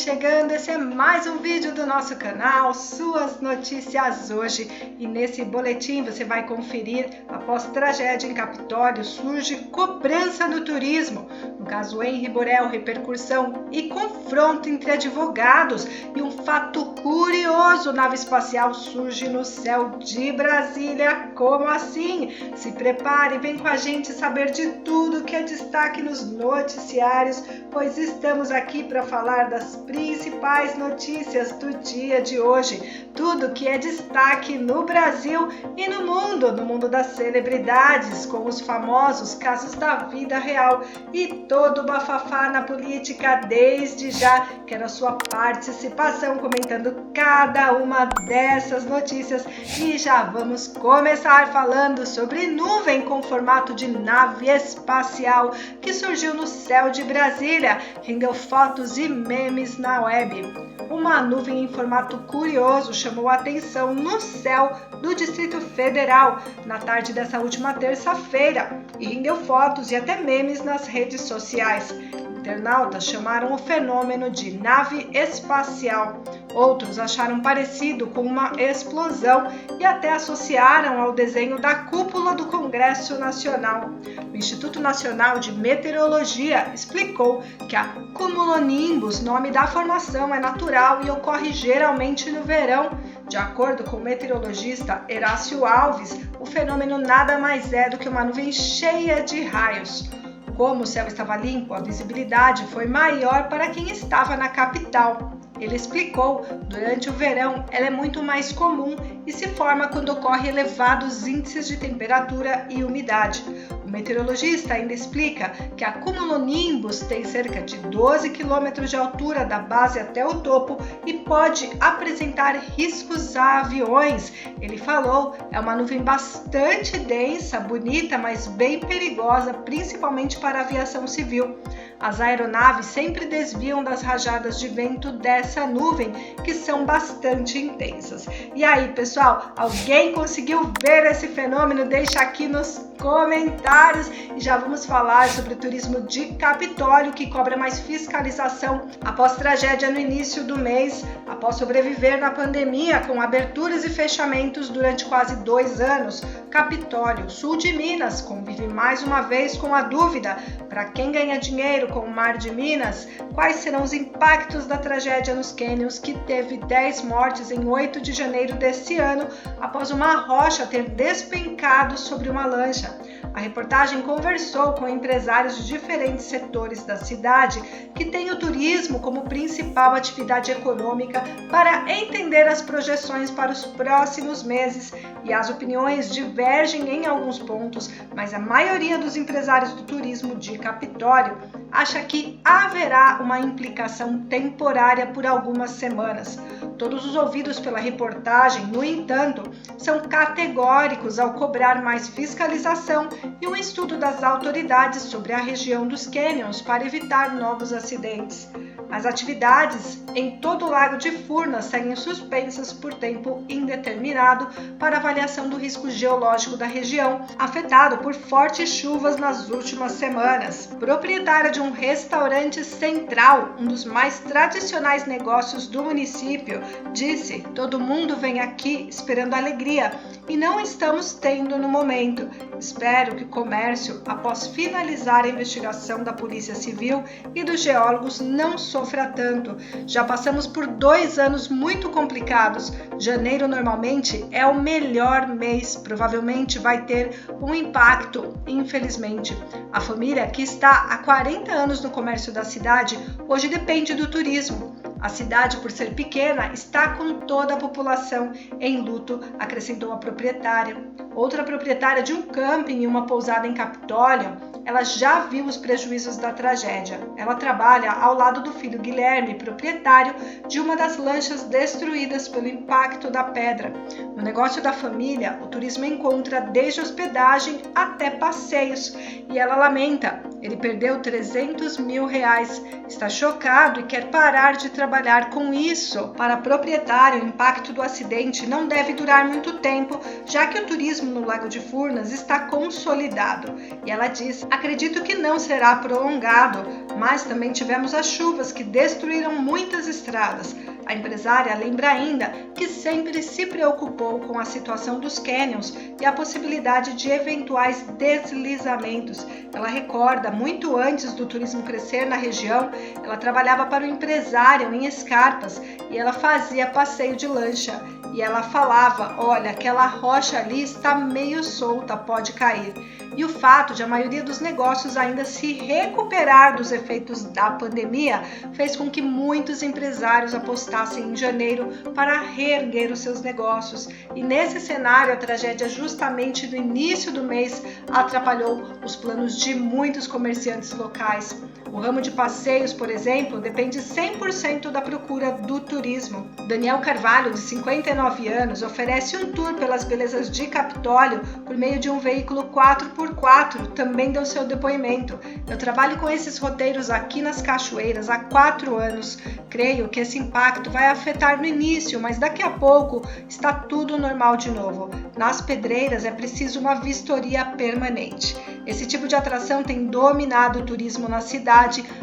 chegando, esse é mais um vídeo do nosso canal, Suas Notícias Hoje. E nesse boletim você vai conferir, após tragédia em Capitólio, surge cobrança no turismo. No caso Henri Borel, repercussão e confronto entre advogados. E um fato curioso, nave espacial surge no céu de Brasília. Como assim? Se prepare, vem com a gente saber de tudo que é destaque nos noticiários, pois estamos aqui para falar das principais notícias do dia de hoje. Tudo que é destaque no Brasil e no mundo das celebridades, com os famosos casos da vida real e todo o bafafá na política. Desde já quero a sua participação comentando cada uma dessas notícias e já vamos começar falando sobre nuvem com formato de nave espacial que surgiu no céu de Brasília, rendeu fotos e memes na web. Uma nuvem em formato curioso chamou a atenção no céu do Distrito Federal na tarde dessa última terça-feira e rendeu fotos e até memes nas redes sociais. Internautas chamaram o fenômeno de nave espacial. Outros acharam parecido com uma explosão e até associaram ao desenho da cúpula do Congresso Nacional. O Instituto Nacional de Meteorologia explicou que a cumulonimbus, nome da formação, é natural e ocorre geralmente no verão. De acordo com o meteorologista Herácio Alves, o fenômeno nada mais é do que uma nuvem cheia de raios. Como o céu estava limpo, a visibilidade foi maior para quem estava na capital. Ele explicou, durante o verão ela é muito mais comum e se forma quando ocorre elevados índices de temperatura e umidade. O meteorologista ainda explica que a cumulonimbus tem cerca de 12 km de altura da base até o topo e pode apresentar riscos a aviões. Ele falou, é uma nuvem bastante densa, bonita, mas bem perigosa, principalmente para a aviação civil. As aeronaves sempre desviam das rajadas de vento dessa nuvem, que são bastante intensas. E aí, pessoal, alguém conseguiu ver esse fenômeno? Deixa aqui nos comentários. E já vamos falar sobre o turismo de Capitólio, que cobra mais fiscalização após tragédia no início do mês, após sobreviver na pandemia com aberturas e fechamentos durante quase 2 anos. Capitólio, sul de Minas, convive mais uma vez com a dúvida: para quem ganha dinheiro com o Mar de Minas, quais serão os impactos da tragédia nos cânions, que teve 10 mortes em 8 de janeiro desse ano, após uma rocha ter despencado sobre uma lancha. A reportagem conversou com empresários de diferentes setores da cidade que têm o turismo como principal atividade econômica para entender as projeções para os próximos meses, e as opiniões divergem em alguns pontos, mas a maioria dos empresários do turismo de Capitólio acha que haverá uma implicação temporária por algumas semanas. Todos os ouvidos pela reportagem, no entanto, são categóricos ao cobrar mais fiscalização e um estudo das autoridades sobre a região dos cânions para evitar novos acidentes. As atividades em todo o Lago de Furnas seguem suspensas por tempo indeterminado para avaliação do risco geológico da região, afetado por fortes chuvas nas últimas semanas. Proprietária de um restaurante central, um dos mais tradicionais negócios do município, disse: "Todo mundo vem aqui esperando alegria e não estamos tendo no momento. Espero que o comércio, após finalizar a investigação da Polícia Civil e dos geólogos, não sofra tanto. Já passamos por 2 anos muito complicados. Janeiro normalmente é o melhor mês, provavelmente vai ter um impacto, infelizmente. A família, que está há 40 anos no comércio da cidade, hoje depende do turismo. A cidade, por ser pequena, está com toda a população em luto", acrescentou a proprietária. Outra proprietária de um camping e uma pousada em Capitólio, ela já viu os prejuízos da tragédia. Ela trabalha ao lado do filho Guilherme, proprietário de uma das lanchas destruídas pelo impacto da pedra. No negócio da família, o turismo encontra desde hospedagem até passeios, e ela lamenta: "Ele perdeu 300 mil reais, está chocado e quer parar de trabalhar com isso." Para a proprietária, o impacto do acidente não deve durar muito tempo, já que o turismo turismo no Lago de Furnas está consolidado. E ela diz: acredito que não será prolongado, mas também tivemos as chuvas que destruíram muitas estradas. A empresária lembra ainda que sempre se preocupou com a situação dos cânions e a possibilidade de eventuais deslizamentos. Ela recorda, muito antes do turismo crescer na região, ela trabalhava para o empresário em Escarpas e ela fazia passeio de lancha. E ela falava: olha, aquela rocha ali está meio solta, pode cair. E o fato de a maioria dos negócios ainda se recuperar dos efeitos da pandemia fez com que muitos empresários apostassem em janeiro para reerguer os seus negócios. E nesse cenário, a tragédia justamente no início do mês atrapalhou os planos de muitos comerciantes locais. O ramo de passeios, por exemplo, depende 100% da procura do turismo. Daniel Carvalho, de 59 anos, oferece um tour pelas belezas de Capitólio por meio de um veículo 4x4, também deu seu depoimento. Eu trabalho com esses roteiros aqui nas cachoeiras há 4 anos. Creio que esse impacto vai afetar no início, mas daqui a pouco está tudo normal de novo. Nas pedreiras é preciso uma vistoria permanente. Esse tipo de atração tem dominado o turismo na cidade,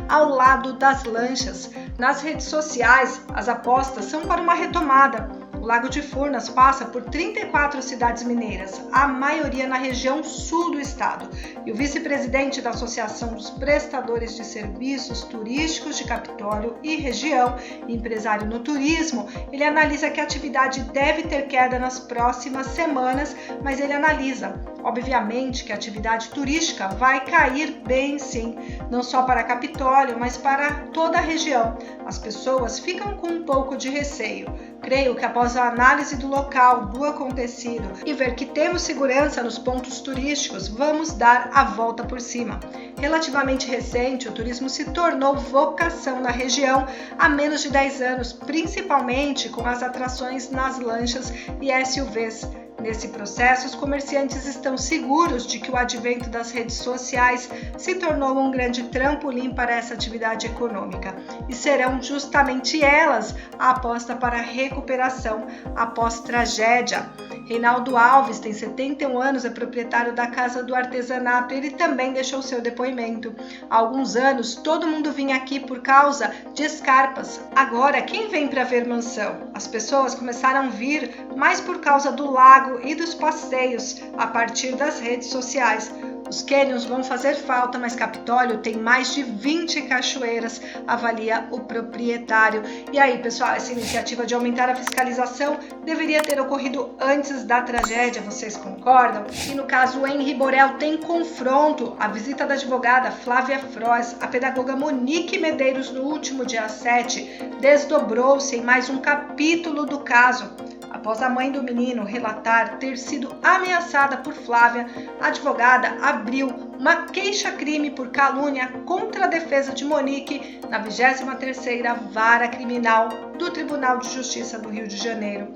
ao lado das lanchas. Nas redes sociais, as apostas são para uma retomada. O Lago de Furnas passa por 34 cidades mineiras, a maioria na região sul do estado. E o vice-presidente da Associação dos Prestadores de Serviços Turísticos de Capitólio e região, empresário no turismo, ele analisa que a atividade deve ter queda nas próximas semanas, mas ele analisa, obviamente, que a atividade turística vai cair bem sim, não só para Capitólio, mas para toda a região. As pessoas ficam com um pouco de receio. Creio que após a análise do local, do acontecido e ver que temos segurança nos pontos turísticos, vamos dar a volta por cima. Relativamente recente, o turismo se tornou vocação na região há menos de 10 anos, principalmente com as atrações nas lanchas e SUVs. Nesse processo, os comerciantes estão seguros de que o advento das redes sociais se tornou um grande trampolim para essa atividade econômica e serão justamente elas a aposta para a recuperação após tragédia. Reinaldo Alves tem 71 anos, é proprietário da Casa do Artesanato. Ele também deixou seu depoimento. Há alguns anos, todo mundo vinha aqui por causa de Escarpas. Agora, quem vem para ver mansão? As pessoas começaram a vir mais por causa do lago e dos passeios a partir das redes sociais. Os cânions vão fazer falta, mas Capitólio tem mais de 20 cachoeiras, avalia o proprietário. E aí, pessoal, essa iniciativa de aumentar a fiscalização deveria ter ocorrido antes da tragédia, vocês concordam? E no caso, o Henri Borel tem confronto. A visita da advogada Flávia Frois, a pedagoga Monique Medeiros, no último dia 7, desdobrou-se em mais um capítulo do caso. Após a mãe do menino relatar ter sido ameaçada por Flávia, a advogada abriu uma queixa-crime por calúnia contra a defesa de Monique na 23ª Vara Criminal do Tribunal de Justiça do Rio de Janeiro.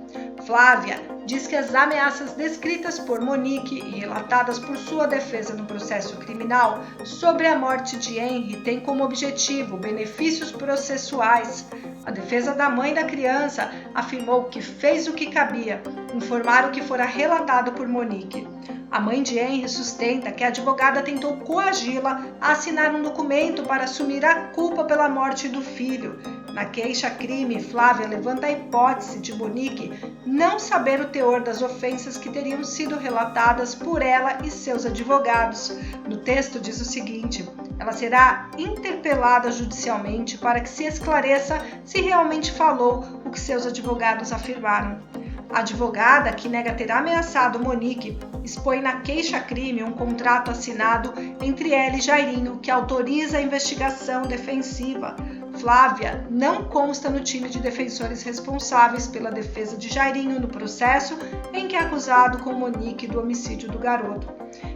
Flávia diz que as ameaças descritas por Monique e relatadas por sua defesa no processo criminal sobre a morte de Henri têm como objetivo benefícios processuais. A defesa da mãe da criança afirmou que fez o que cabia, informar o que fora relatado por Monique. A mãe de Henri sustenta que a advogada tentou coagi-la a assinar um documento para assumir a culpa pela morte do filho. Na queixa-crime, Flávia levanta a hipótese de Monique não saber o teor das ofensas que teriam sido relatadas por ela e seus advogados. No texto diz o seguinte: ela será interpelada judicialmente para que se esclareça se realmente falou o que seus advogados afirmaram. A advogada, que nega ter ameaçado Monique, expõe na queixa-crime um contrato assinado entre ela e Jairinho que autoriza a investigação defensiva. Flávia não consta no time de defensores responsáveis pela defesa de Jairinho no processo em que é acusado com Monique do homicídio do garoto.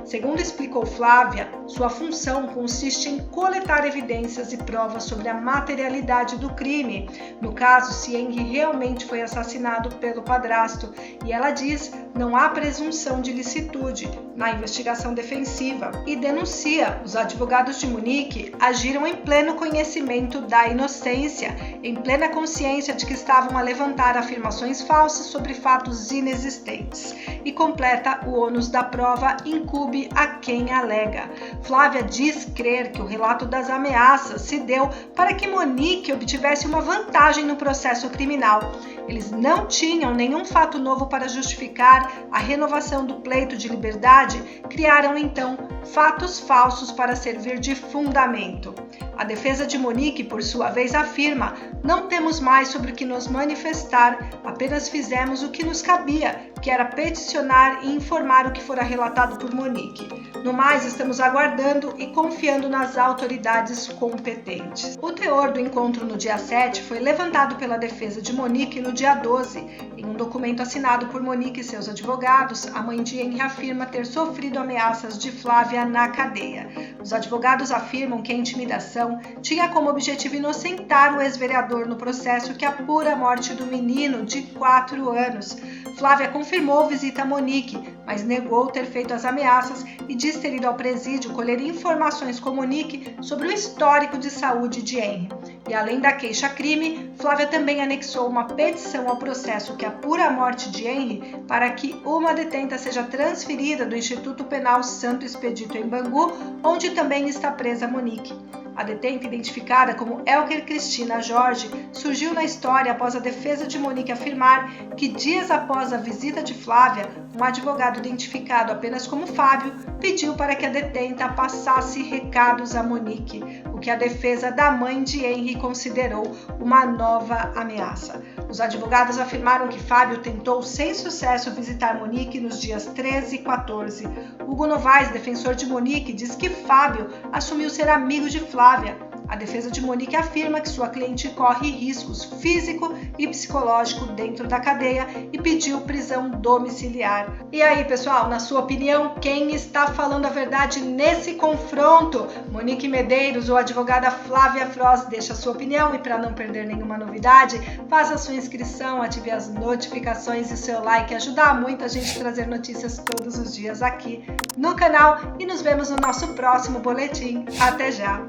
Segundo explicou Flávia, sua função consiste em coletar evidências e provas sobre a materialidade do crime, no caso se Henry realmente foi assassinado pelo padrasto, e ela diz não há presunção de ilicitude na investigação defensiva e denuncia os advogados de Monique agiram em pleno conhecimento da inocência, em plena consciência de que estavam a levantar afirmações falsas sobre fatos inexistentes, e completa o ônus da prova incumbe a quem alega. Flávia diz crer que o relato das ameaças se deu para que Monique obtivesse uma vantagem no processo criminal. Eles não tinham nenhum fato novo para justificar a renovação do pleito de liberdade, criaram então fatos falsos para servir de fundamento. A defesa de Monique, por sua vez, afirma: não temos mais sobre o que nos manifestar, apenas fizemos o que nos cabia, que era peticionar e informar o que fora relatado por Monique. No mais, estamos aguardando e confiando nas autoridades competentes. O teor do encontro no dia 7 foi levantado pela defesa de Monique no dia 12. Em um documento assinado por Monique e seus advogados, a mãe de Henry afirma ter sofrido ameaças de Flávia na cadeia. Os advogados afirmam que a intimidação tinha como objetivo inocentar o ex-vereador no processo que apura a morte do menino de 4 anos. Flávia confirmou visita a Monique, mas negou ter feito as ameaças e diz ter ido ao presídio colher informações com Monique sobre o histórico de saúde de Henry. E além da queixa-crime, Flávia também anexou uma petição ao processo que apura a morte de Henry para que uma detenta seja transferida do Instituto Penal Santo Expedito em Bangu, onde também está presa Monique. A detenta, identificada como Elker Cristina Jorge, surgiu na história após a defesa de Monique afirmar que dias após a visita de Flávia, um advogado identificado apenas como Fábio pediu para que a detenta passasse recados a Monique, o que a defesa da mãe de Henry considerou uma nova ameaça. Os advogados afirmaram que Fábio tentou sem sucesso visitar Monique nos dias 13 e 14. Hugo Novaes, defensor de Monique, diz que Fábio assumiu ser amigo de Flávia. A defesa de Monique afirma que sua cliente corre riscos físico e psicológico dentro da cadeia e pediu prisão domiciliar. E aí, pessoal, na sua opinião, quem está falando a verdade nesse confronto? Monique Medeiros ou a advogada Flávia Frost? Deixa a sua opinião e para não perder nenhuma novidade, faça a sua inscrição, ative as notificações e o seu like, ajuda muito a gente a trazer notícias todos os dias aqui no canal e nos vemos no nosso próximo boletim. Até já!